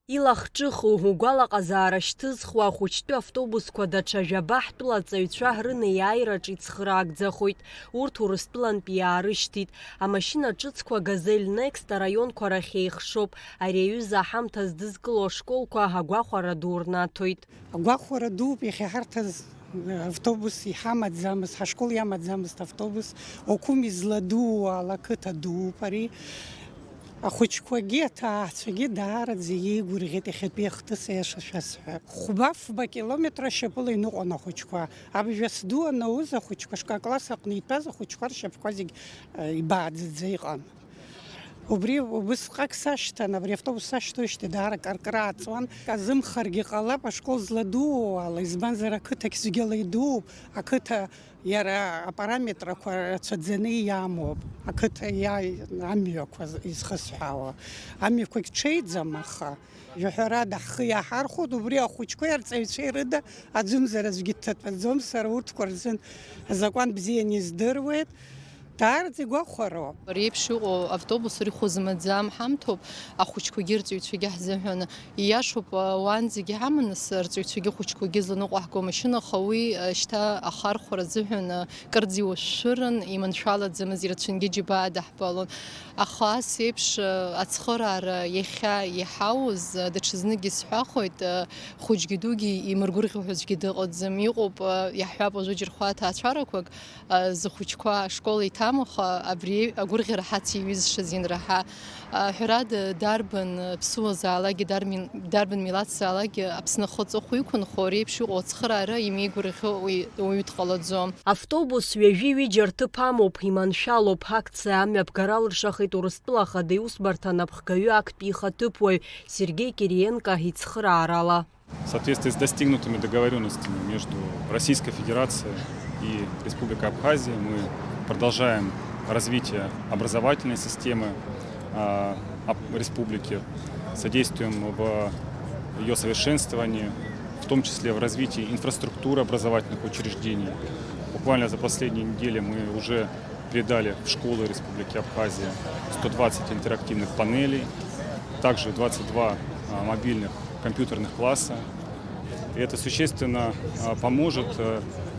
Илахҿыху угәалаҟазаара шьҭызхуа ахәыҷтәы автобусқәа даҽа жәаба ҳтәылаҵаҩцәа рынеиааираҿ ицхраагӡахоит. Урҭ Урыстәылантәи иаарышьҭит. Амашьына ҿыцқәа Газель Next араионқәа рахь еихшоуп. Ари аҩыза аҳамҭа здызкыло ашколқәа агәахәара ду рнаҭоит. Агәахәара дууп иахьаҳарҭаз автобус иҳамаӡамызт, ҳашкол иамаӡамызт автобус, окәым изладуу ала қыҭа дууп ари. Ахәыҷқәагьы аҭаацәагьы даараӡа иеигәырӷьеит иахьатәи ахҭыс аиашашәасҳәа. Хәба-фба километр ашьапыла иныҟәон ахәыҷқәа. Абжьас ду анауз ахәыҷқәа школкласс аҟны итәаз ахәыҷқәа ршьапқәа зегь ибааӡаӡа иҟан. Убри убысҟак сашьҭан, абри автобус сашьҭоижьҭеи даара каркара ааҵуан. Азымхаргьы ҟалап ашкол зладуу ала, избанзар ақыҭахь зегьала идууп, ақыҭа иара апараметрақәа рацәаӡаны иамоуп, ақыҭа амҩақәа изхысҳәаауа. Амҩақәагь ҽеиӡам, аха жәаҳәарада ҳхы иаҳархәоит, убри ахәыҷқәеи арҵаҩцәеи рыда аӡәымзар аӡәгьы дҭатәаӡом, сара урҭқәа рзын азакәан бзианы издыруеит. Даараӡа игәахәароуп. Реиԥш иҟоу автобус рихәо змаӡам ҳамҭоуп, ахәыҷқәагьы рҵаҩцәагьы ҳзыҳәан. Ииашоуп, уан зегьы ҳаманыс рҵаҩцәагьы ахәыҷқәагьы зланыҟәаҳго амашьына, аха уи шьҭа ахархәара азыҳәан кырӡа иуашәшәырын, иманшәалаӡамыз, ирацәангьы џьабаа даҳбалон. Аха ас еиԥш ацхыраара иахьа иҳауз даҽазныкгьы сҳәахуеит, хәыҷгьы дугьы имыргәырӷьо ҳәа аӡәгьы дыҟаӡам. Иҟоуп, иаҳҳәап уажәы џьырхәа аҭаацәарақәак, зыхәыҷқәа ашкол иҭамаха абри агәырӷьара ҳациҩызшаз ианраҳа. Ҳәарада, дарбан ԥсуазаалакгьы, дарбан милаҭзаалакгьы Аԥсны ахы аҵыхәа иқәынхо, реиԥш иҟоу ацхыраара имеигәырӷьо уаҩы дҟалаӡом. Автобус ҩажәи-ҩыџьа рҭыԥ амоуп, иманшәалоуп. Акциа амҩа бгара алыршахит Урыстәыла Ахада Аиусбарҭа анапхгаҩы актәи ихаҭыԥуаҩ Сергей Кириенко ицхыраарала. В соответствии с достигнутыми договоренностями между Российской Федерацией и Республикой Абхазия мы продолжаем развитие образовательной системы республики, содействуем в ее совершенствовании, в том числе в развитии инфраструктуры образовательных учреждений. Буквально за последние недели мы уже передали в школы Республики Абхазия 120 интерактивных панелей, также 22 мобильных компьютерных класса. И это существенно поможет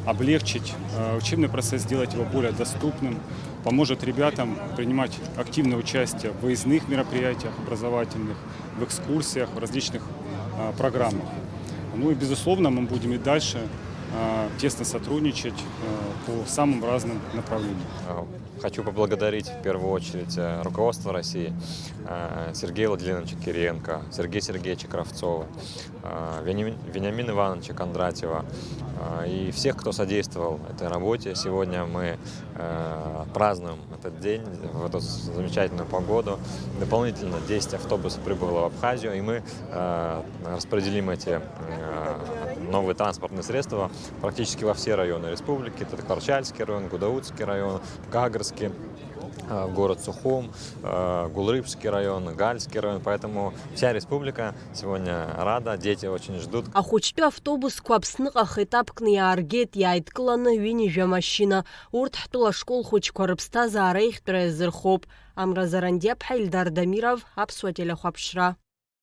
облегчить учебный процесс, сделать его более доступным, поможет ребятам принимать активное участие в выездных мероприятиях образовательных, в экскурсиях, в различных программах. Ну и, безусловно, мы будем и дальше тесно сотрудничать по самым разным направлениям. Хочу поблагодарить в первую очередь руководство России, Сергея Владимировича Кириенко, Сергея Сергеевича Кравцова, Вениамина Ивановича Кондратьева и всех, кто содействовал этой работе. Сегодня мы празднуем этот день, в эту замечательную погоду. Дополнительно 10 автобусов прибыло в Абхазию, и мы распределим эти новые транспортные средства практически во все районы республики. Это Карчальский район, Гудаутский район, Кагрский, город Сухум, Гулрыбский район, Гальский район. Поэтому вся республика сегодня рада, дети очень ждут. Ахәыҷтәы автобусқәа Аԥсныҟа етапкны иааргеит, иааидкыланы ҩынҩажәа машьына. Урҭ ҳтәыла ашкол хәыҷқәа рыԥсҭазаара еиӷьтәра иазырхоуп. Амра Зарандиаԥҳа, Ильдар Дамиров, Аԥсуа телехәаԥшра.